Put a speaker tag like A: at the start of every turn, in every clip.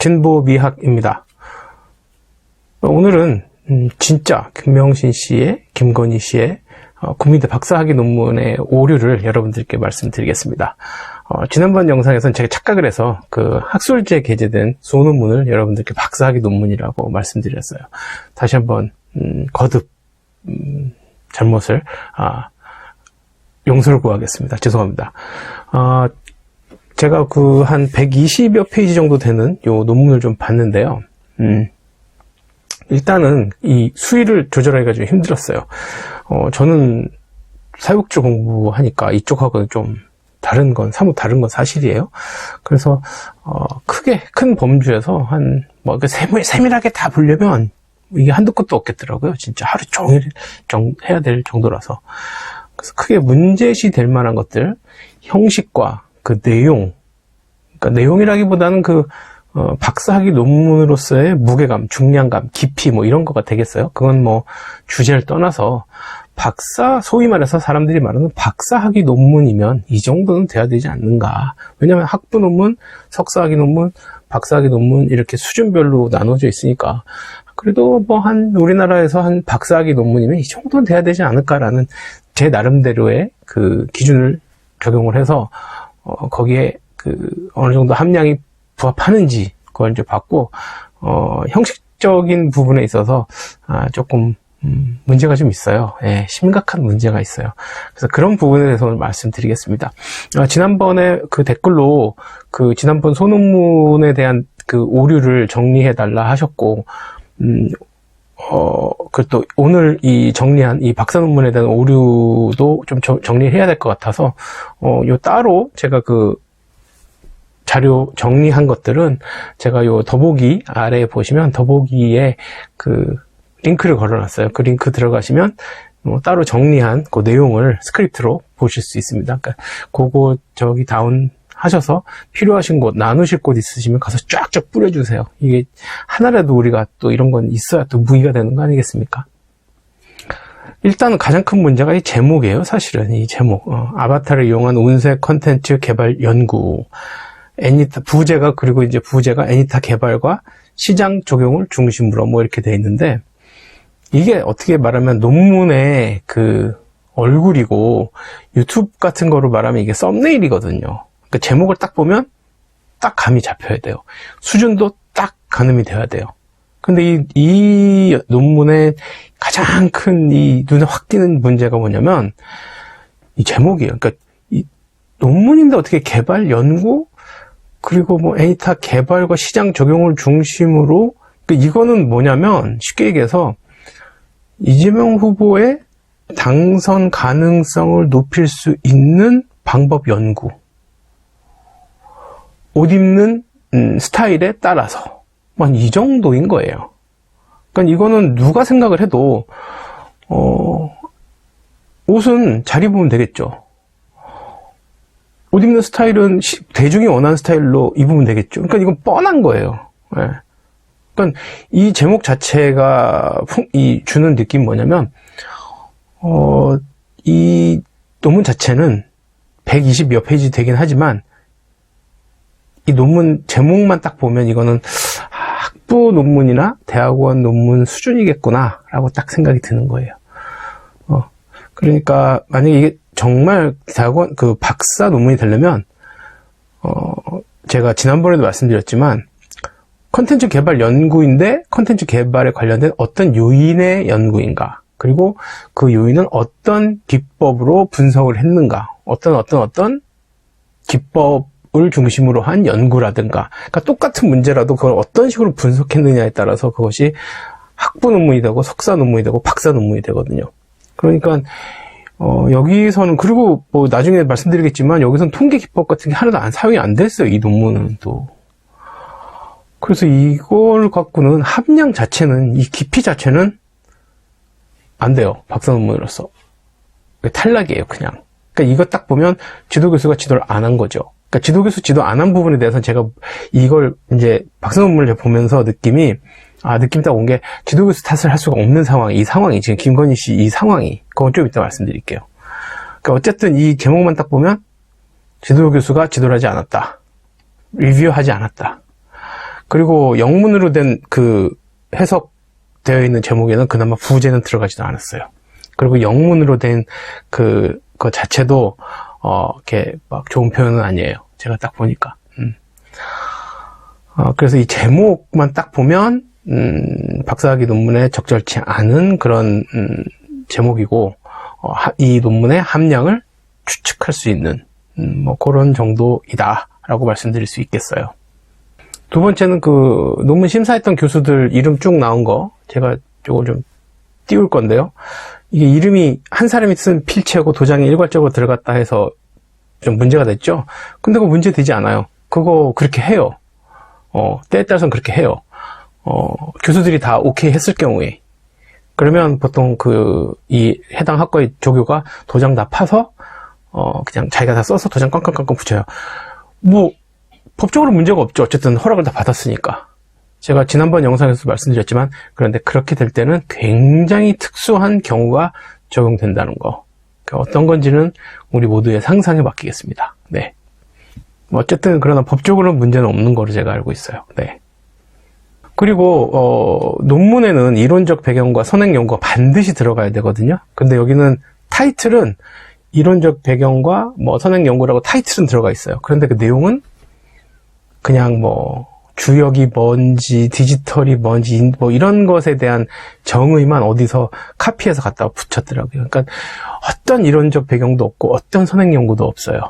A: 진보미학입니다. 오늘은 진짜 김명신 씨의, 김건희 씨의 국민대 박사학위 논문의 오류를 여러분들께 말씀드리겠습니다. 지난번 영상에서는 제가 착각을 해서 그 학술지에 게재된 소논문을 여러분들께 박사학위 논문이라고 말씀드렸어요. 다시 한번 거듭 잘못을 용서를 구하겠습니다. 죄송합니다. 제가 그 한 120여 페이지 정도 되는 요 논문을 좀 봤는데요. 일단은 이 수위를 조절하기가 좀 힘들었어요. 저는 사회복지 공부하니까 이쪽하고는 좀 사뭇 다른 건 사실이에요. 그래서 큰 범주에서 세밀하게 다 보려면 이게 한두 끝도 없겠더라고요. 진짜 하루 종일 해야 될 정도라서. 그래서 크게 문제시 될 만한 것들, 형식과 그 내용, 그러니까 내용이라기보다는 박사학위 논문으로서의 무게감, 중량감, 깊이 이런 거가 되겠어요. 그건 주제를 떠나서 소위 말해서 사람들이 말하는 박사학위 논문이면 이 정도는 돼야 되지 않는가. 왜냐하면 학부 논문, 석사학위 논문, 박사학위 논문 이렇게 수준별로 나눠져 있으니까 그래도 우리나라에서 한 박사학위 논문이면 이 정도는 돼야 되지 않을까라는 제 나름대로의 그 기준을 적용을 해서 거기에 어느 정도 함량이 부합하는지 그걸 이제 봤고 형식적인 부분에 있어서 조금 문제가 좀 있어요. 예, 심각한 문제가 있어요. 그래서 그런 부분에 대해서 오늘 말씀드리겠습니다. 지난번에 그 댓글로 지난번 소논문에 대한 그 오류를 정리해 달라 하셨고 또 오늘 정리한 이 박사 논문에 대한 오류도 좀 정리해야 될 것 같아서 요 따로 제가 자료 정리한 것들은 제가 요 더보기 아래에 보시면 더보기에 링크를 걸어놨어요. 그 링크 들어가시면 따로 정리한 그 내용을 스크립트로 보실 수 있습니다. 그러니까 그거 다운하셔서 필요하신 곳, 나누실 곳 있으시면 가서 쫙쫙 뿌려주세요. 이게 하나라도 우리가 또 이런 건 있어야 또 무기가 되는 거 아니겠습니까? 일단 가장 큰 문제가 이 제목이에요. 사실은 이 제목. 아바타를 이용한 운세 컨텐츠 개발 연구. 애니타 부제가 애니타 개발과 시장 적용을 중심으로 이렇게 돼 있는데 이게 어떻게 말하면 논문의 얼굴이고 유튜브 같은 거로 말하면 이게 썸네일이거든요. 그러니까 제목을 딱 보면 딱 감이 잡혀야 돼요. 수준도 딱 가늠이 돼야 돼요. 근데 이 논문의 가장 큰 눈에 확 띄는 문제가 뭐냐면 이 제목이에요. 그러니까 이 논문인데 어떻게 개발 연구 그리고 애니타 개발과 시장 적용을 중심으로 이거는 뭐냐면 쉽게 얘기해서 이재명 후보의 당선 가능성을 높일 수 있는 방법 연구, 옷 입는 스타일에 따라서 이 정도인 거예요. 그러니까 이거는 누가 생각을 해도 옷은 잘 입으면 되겠죠. 옷 입는 스타일은 대중이 원하는 스타일로 입으면 되겠죠. 그러니까 이건 뻔한 거예요. 네. 그러니까 이 제목 자체가 주는 느낌이 뭐냐면 이 논문 자체는 120여 페이지 되긴 하지만 이 논문 제목만 딱 보면 이거는 학부 논문이나 대학원 논문 수준이겠구나 라고 딱 생각이 드는 거예요. 그러니까 만약에 이게 정말 대학원 박사 논문이 되려면 제가 지난번에도 말씀드렸지만 컨텐츠 개발 연구인데 컨텐츠 개발에 관련된 어떤 요인의 연구인가, 그리고 그 요인은 어떤 기법으로 분석을 했는가, 어떤 기법을 중심으로 한 연구라든가, 그러니까 똑같은 문제라도 그걸 어떤 식으로 분석했느냐에 따라서 그것이 학부 논문이 되고 석사 논문이 되고 박사 논문이 되거든요. 그러니까 여기서는, 그리고 나중에 말씀드리겠지만 여기서는 통계 기법 같은 게 하나도 사용이 안 됐어요. 이 논문은 또. 그래서 이걸 갖고는 함량 자체는, 이 깊이 자체는 안 돼요. 박사 논문으로서. 탈락이에요, 그냥. 그러니까 이거 딱 보면 지도교수가 지도를 안 한 거죠. 그러니까 지도교수 지도 안 한 부분에 대해서 제가 이걸 이제 박사 논문을 보면서 느낌이 딱 온 게 지도교수 탓을 할 수가 없는 이 상황이, 지금 김건희 씨 이 상황이, 그건 좀 이따 말씀드릴게요. 그러니까 어쨌든 이 제목만 딱 보면 지도교수가 지도를 하지 않았다. 리뷰하지 않았다. 그리고 영문으로 된 그 해석되어 있는 제목에는 그나마 부제는 들어가지도 않았어요. 그리고 영문으로 된 그 자체도 이렇게 막 좋은 표현은 아니에요. 제가 딱 보니까. 그래서 이 제목만 딱 보면 박사학위 논문에 적절치 않은 그런 제목이고 이 논문의 함량을 추측할 수 있는 뭐 그런 정도이다라고 말씀드릴 수 있겠어요. 두 번째는 그 논문 심사했던 교수들 이름 쭉 나온 거 제가 이걸 좀 띄울 건데요. 이게 이름이 한 사람이 쓴 필체고 도장에 일괄적으로 들어갔다 해서 좀 문제가 됐죠. 근데 그거 문제 되지 않아요. 그거 그렇게 해요. 때에 따라서는 그렇게 해요. 교수들이 다 오케이 했을 경우에. 그러면 보통 이 해당 학과의 조교가 도장 다 파서, 그냥 자기가 다 써서 도장 꽝꽝꽝꽝 붙여요. 뭐, 법적으로 문제가 없죠. 어쨌든 허락을 다 받았으니까. 제가 지난번 영상에서 말씀드렸지만, 그런데 그렇게 될 때는 굉장히 특수한 경우가 적용된다는 거. 어떤 건지는 우리 모두의 상상에 맡기겠습니다. 네. 어쨌든 그러나 법적으로는 문제는 없는 거로 제가 알고 있어요. 네. 그리고 논문에는 이론적 배경과 선행 연구가 반드시 들어가야 되거든요. 근데 여기는 타이틀은 이론적 배경과 뭐 선행 연구라고 타이틀은 들어가 있어요. 그런데 그 내용은 그냥 뭐 주역이 뭔지 디지털이 뭔지 뭐 이런 것에 대한 정의만 어디서 카피해서 갖다가 붙였더라고요. 그러니까 어떤 이론적 배경도 없고 어떤 선행 연구도 없어요.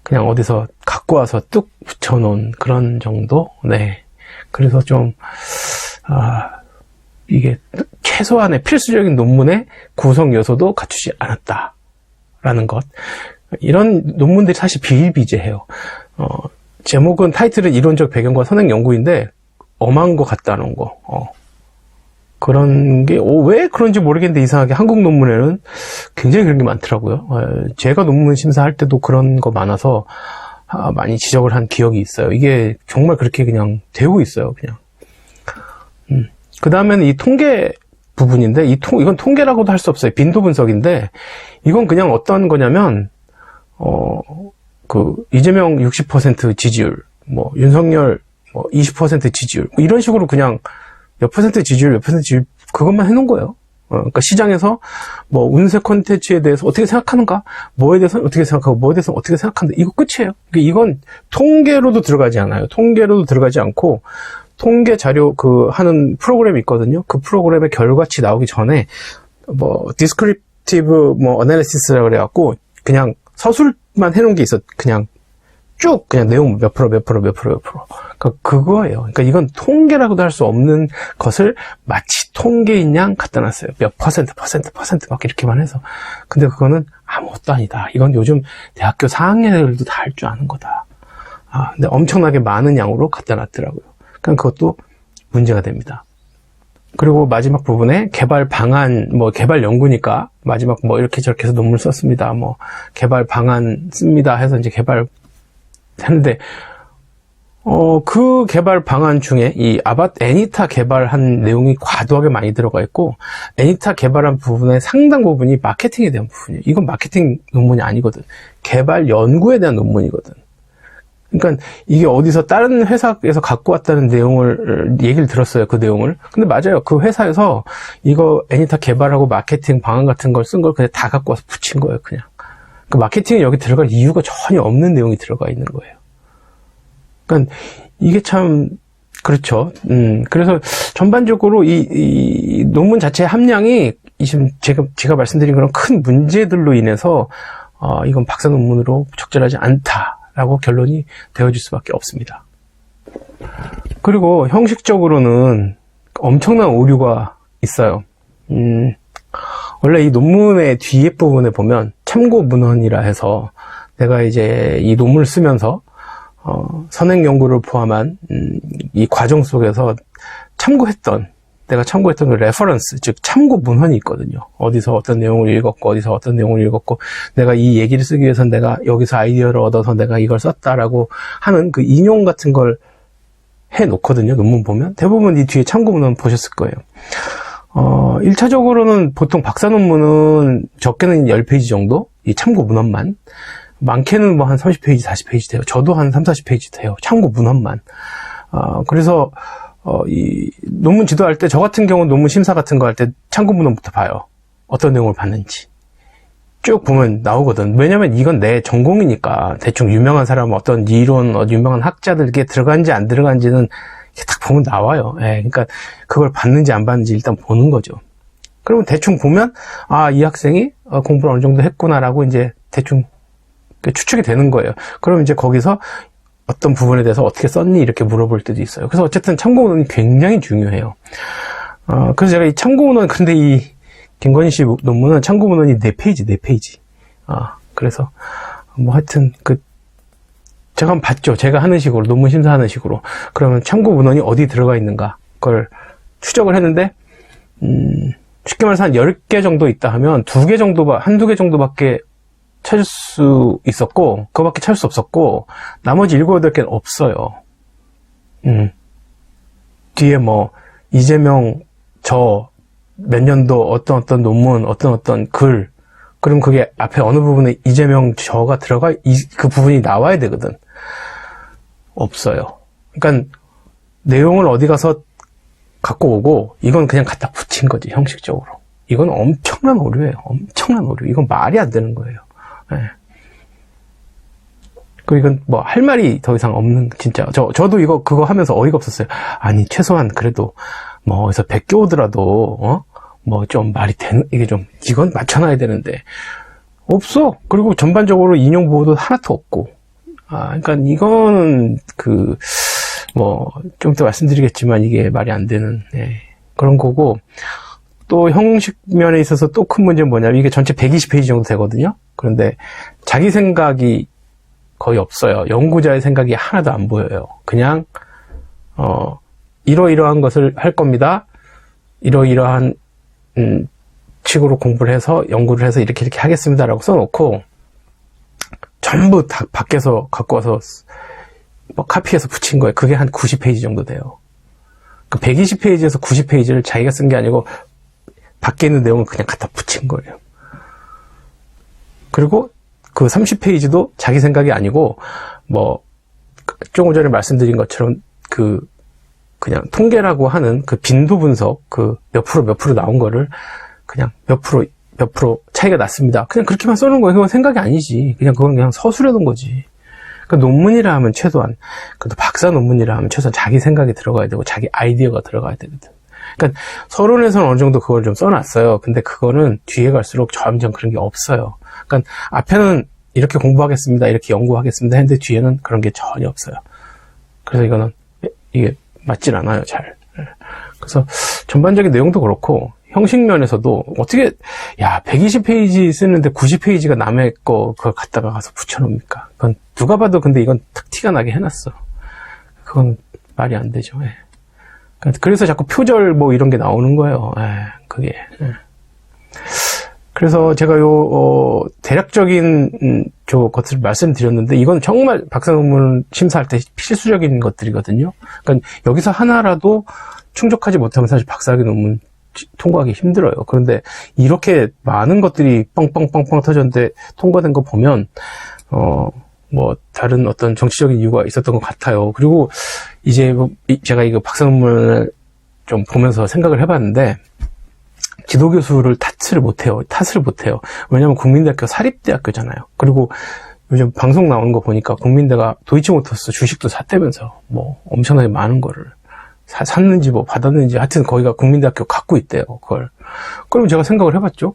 A: 그냥 어디서 갖고 와서 뚝 붙여놓은 그런 정도? 네. 그래서 좀, 이게 최소한의 필수적인 논문의 구성 요소도 갖추지 않았다라는 것. 이런 논문들이 사실 비일비재해요. 제목은 타이틀은 이론적 배경과 선행 연구인데, 엄한 거 갖다 놓은 거. 그런 게, 왜 그런지 모르겠는데 이상하게 한국 논문에는 굉장히 그런 게 많더라고요. 제가 논문 심사할 때도 그런 거 많아서 많이 지적을 한 기억이 있어요. 이게 정말 그렇게 그냥 되고 있어요, 그냥. 그 다음에는 이 통계 부분인데, 이건 통계라고도 할 수 없어요. 빈도 분석인데, 이건 그냥 어떤 거냐면, 이재명 60% 지지율, 뭐, 윤석열 20% 지지율, 뭐 이런 식으로 그냥 몇 퍼센트 지지율, 몇 퍼센트 지지율, 그것만 해놓은 거예요. 그러니까 시장에서 뭐 운세 콘텐츠에 대해서 어떻게 생각하는가, 뭐에 대해서는 어떻게 생각하고, 뭐에 대해서는 어떻게 생각한다. 이거 끝이에요. 이건 통계로도 들어가지 않아요. 통계로도 들어가지 않고, 통계 자료 하는 프로그램이 있거든요. 그 프로그램의 결과치 나오기 전에, descriptive analysis라고 그래갖고, 그냥 서술만 해놓은 게 있어. 그냥 내용 몇 프로. 그러니까 그거예요. 그러니까 이건 통계라고도 할 수 없는 것을 마치 통계인 양 갖다 놨어요. 몇 퍼센트 막 이렇게만 해서. 근데 그거는 아무것도 아니다. 이건 요즘 대학교 4학년들도 다 할 줄 아는 거다. 근데 엄청나게 많은 양으로 갖다 놨더라고요. 그러니까 그것도 문제가 됩니다. 그리고 마지막 부분에 개발 방안, 개발 연구니까 마지막 이렇게 저렇게 해서 논문을 썼습니다. 개발 방안 씁니다 해서 이제 개발 했는데, 그 개발 방안 중에 이 애니타 개발한 내용이 과도하게 많이 들어가 있고, 애니타 개발한 부분의 상당 부분이 마케팅에 대한 부분이에요. 이건 마케팅 논문이 아니거든. 개발 연구에 대한 논문이거든. 그러니까 이게 어디서 다른 회사에서 갖고 왔다는 내용을 얘기를 들었어요. 그 내용을. 근데 맞아요. 그 회사에서 이거 애니타 개발하고 마케팅 방안 같은 걸 쓴 걸 그냥 다 갖고 와서 붙인 거예요. 그냥. 그 마케팅이 여기 들어갈 이유가 전혀 없는 내용이 들어가 있는 거예요. 그러니까 이게 참 그렇죠. 그래서 전반적으로 이 논문 자체의 함량이 지금 제가 말씀드린 그런 큰 문제들로 인해서 이건 박사 논문으로 적절하지 않다라고 결론이 되어질 수밖에 없습니다. 그리고 형식적으로는 엄청난 오류가 있어요. 원래 이 논문의 뒤에 부분에 보면 참고 문헌이라 해서 내가 이제 이 논문을 쓰면서 선행 연구를 포함한 이 과정 속에서 내가 참고했던 그 레퍼런스, 즉 참고 문헌이 있거든요. 어디서 어떤 내용을 읽었고 내가 이 얘기를 쓰기 위해서 내가 여기서 아이디어를 얻어서 내가 이걸 썼다라고 하는 그 인용 같은 걸 해놓거든요. 논문 보면 대부분 이 뒤에 참고 문헌 보셨을 거예요. 1차적으로는 보통 박사 논문은 적게는 10페이지 정도, 이 참고 문헌만. 많게는 한 30페이지, 40페이지 돼요. 저도 한 30, 40페이지 돼요. 참고 문헌만. 그래서 이 논문 지도할 때, 저 같은 경우는 논문 심사 같은 거 할 때 참고 문헌부터 봐요. 어떤 내용을 봤는지. 쭉 보면 나오거든. 왜냐면 이건 내 전공이니까 대충 유명한 사람, 어떤 이론, 유명한 학자들에게 들어간지 안 들어간지는 딱 보면 나와요. 예, 그러니까 그걸 봤는지 안 봤는지 일단 보는 거죠. 그러면 대충 보면, 이 학생이 공부를 어느 정도 했구나라고 이제 대충 추측이 되는 거예요. 그럼 이제 거기서 어떤 부분에 대해서 어떻게 썼니? 이렇게 물어볼 때도 있어요. 그래서 어쨌든 참고문헌이 굉장히 중요해요. 그래서 제가 이 참고문헌, 근데 이 김건희 씨 논문은 참고문헌이 4페이지. 그래서 뭐 하여튼 제가 한번 봤죠. 제가 하는 식으로, 논문 심사하는 식으로. 그러면 참고문헌이 어디 들어가 있는가, 그걸 추적을 했는데, 쉽게 말해서 한 10개 정도 있다 하면 한두 개 정도밖에 찾을 수 있었고, 그거밖에 찾을 수 없었고, 나머지 7, 8개는 없어요. 뒤에 뭐, 이재명 몇 년도 어떤 논문, 어떤 글, 그럼 그게 앞에 어느 부분에 이재명 저가 들어가, 그 부분이 나와야 되거든. 없어요. 그러니까, 내용을 어디 가서 갖고 오고, 이건 그냥 갖다 붙인 거지, 형식적으로. 이건 엄청난 오류예요. 엄청난 오류. 이건 말이 안 되는 거예요. 네. 그리고 이건 뭐 할 말이 더 이상 없는, 진짜. 저도 그거 하면서 어이가 없었어요. 아니, 최소한 그래도 뭐 어디서 베껴오더라도, 뭐 좀 말이 되는, 이건 맞춰놔야 되는데. 없어. 그리고 전반적으로 인용 보호도 하나도 없고. 그러니까 이거는 좀 더 말씀드리겠지만 이게 말이 안 되는, 그런 거고. 또 형식 면에 있어서 또 큰 문제는 뭐냐면 이게 전체 120페이지 정도 되거든요. 그런데 자기 생각이 거의 없어요. 연구자의 생각이 하나도 안 보여요. 그냥 이러이러한 것을 할 겁니다. 이러이러한 식으로 공부를 해서 연구를 해서 이렇게 하겠습니다라고 써놓고 전부 다 밖에서 갖고 와서 뭐 카피해서 붙인 거예요. 그게 한 90페이지 정도 돼요. 그 120페이지에서 90페이지를 자기가 쓴 게 아니고 밖에 있는 내용을 그냥 갖다 붙인 거예요. 그리고 그 30페이지도 자기 생각이 아니고 조금 전에 말씀드린 것처럼 그냥 통계라고 하는 그 빈도 분석, 몇 프로 나온 거를 그냥 몇 프로 차이가 났습니다. 그냥 그렇게만 써놓은 거예요. 그건 생각이 아니지. 그건 그냥 서술해놓은 거지. 그러니까 논문이라 하면 최소한, 그래도 박사 논문이라 하면 최소한 자기 생각이 들어가야 되고 자기 아이디어가 들어가야 되거든. 그러니까 서론에서는 어느 정도 그걸 좀 써놨어요. 근데 그거는 뒤에 갈수록 점점 그런 게 없어요. 그러니까 앞에는 이렇게 공부하겠습니다, 이렇게 연구하겠습니다 했는데 뒤에는 그런 게 전혀 없어요. 그래서 이게 맞질 않아요, 잘. 그래서 전반적인 내용도 그렇고 형식 면에서도 어떻게 120페이지 쓰는데 90페이지가 남의 그걸 갖다가 가서 붙여놓습니까? 그건 누가 봐도 근데 이건 탁 티가 나게 해놨어. 그건 말이 안 되죠. 그래서 자꾸 표절 이런 게 나오는 거예요. 그게. 그래서 제가 대략적인 것을 말씀드렸는데, 이건 정말 박사 논문 심사할 때 필수적인 것들이거든요. 그러니까 여기서 하나라도 충족하지 못하면 사실 박사학위 논문 통과하기 힘들어요. 그런데 이렇게 많은 것들이 빵빵빵빵 터졌는데 통과된 거 보면, 다른 어떤 정치적인 이유가 있었던 것 같아요. 그리고 이제 제가 이거 박사 논문을 좀 보면서 생각을 해봤는데, 지도교수를 탓을 못해요. 왜냐면 국민대학교 사립대학교잖아요. 그리고 요즘 방송 나오는 거 보니까 국민대가 도이치모터스 주식도 샀다면서 엄청나게 많은 거를 샀는지 받았는지 하여튼 거기가 국민대학교 갖고 있대요. 그걸. 그럼 제가 생각을 해봤죠.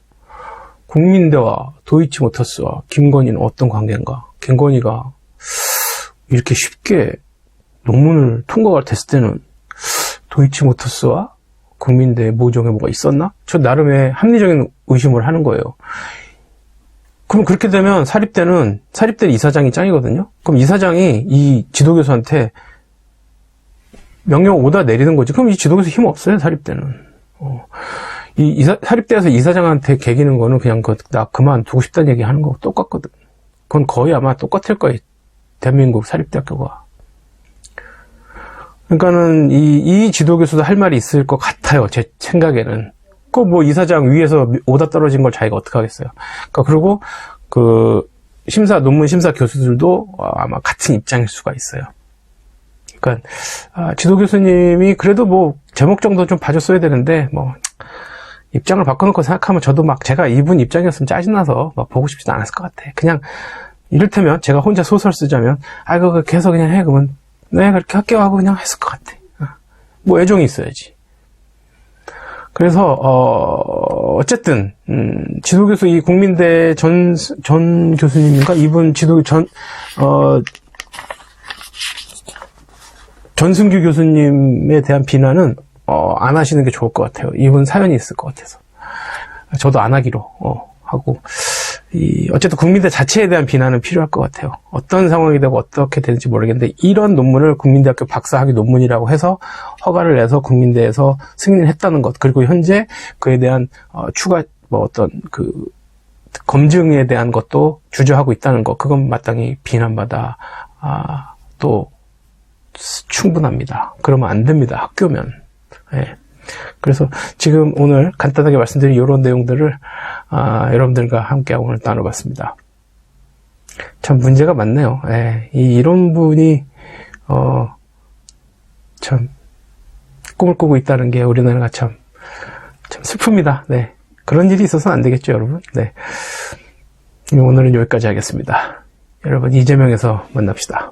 A: 국민대와 도이치모터스와 김건희는 어떤 관계인가? 김건희가 이렇게 쉽게 논문을 통과가 됐을 때는 도이치모터스와 국민대 모종에 뭐가 있었나? 저 나름의 합리적인 의심을 하는 거예요. 그럼 그렇게 되면 사립대는 이사장이 짱이거든요? 그럼 이사장이 이 지도교수한테 명령 오다 내리는 거지. 그럼 이 지도교수 힘 없어요, 사립대는. 사립대에서 이사장한테 개기는 거는 그냥 나 그만두고 싶다는 얘기 하는 거하고 똑같거든. 그건 거의 아마 똑같을 거예요. 대한민국 사립대학교가. 그러니까는 이 지도교수도 할 말이 있을 것 같아요. 제 생각에는. 이사장 위에서 오다 떨어진 걸 자기가 어떡하겠어요. 그리고 논문 심사 교수들도 아마 같은 입장일 수가 있어요. 약간, 지도 교수님이 그래도 뭐, 제목 정도 좀 봐줬어야 되는데, 뭐, 입장을 바꿔놓고 생각하면 저도 막 제가 이분 입장이었으면 짜증나서 막 보고 싶지도 않았을 것 같아. 그냥, 이를테면 제가 혼자 소설 쓰자면, 그거 계속 그냥 해. 그러면, 네, 그렇게 할게요 하고 그냥 했을 것 같아. 뭐, 애정이 있어야지. 그래서, 어쨌든, 지도교수, 이 국민대 전 교수님인가? 이분 전승규 교수님에 대한 비난은, 안 하시는 게 좋을 것 같아요. 이분 사연이 있을 것 같아서. 저도 안 하기로, 하고. 어쨌든 국민대 자체에 대한 비난은 필요할 것 같아요. 어떤 상황이 되고 어떻게 되는지 모르겠는데, 이런 논문을 국민대학교 박사학위 논문이라고 해서 허가를 내서 국민대에서 승인을 했다는 것, 그리고 현재 그에 대한 추가 검증에 대한 것도 주저하고 있다는 것, 그건 마땅히 비난받아 또 충분합니다. 그러면 안 됩니다. 학교면. 예. 그래서 지금 오늘 간단하게 말씀드린 이런 내용들을 여러분들과 함께 오늘 나눠봤습니다. 참 문제가 많네요. 예. 이런 분이 참 꿈을 꾸고 있다는 게 우리나라가 참 슬픕니다. 네. 그런 일이 있어서는 안 되겠죠, 여러분. 네. 오늘은 여기까지 하겠습니다. 여러분, 이재명에서 만납시다.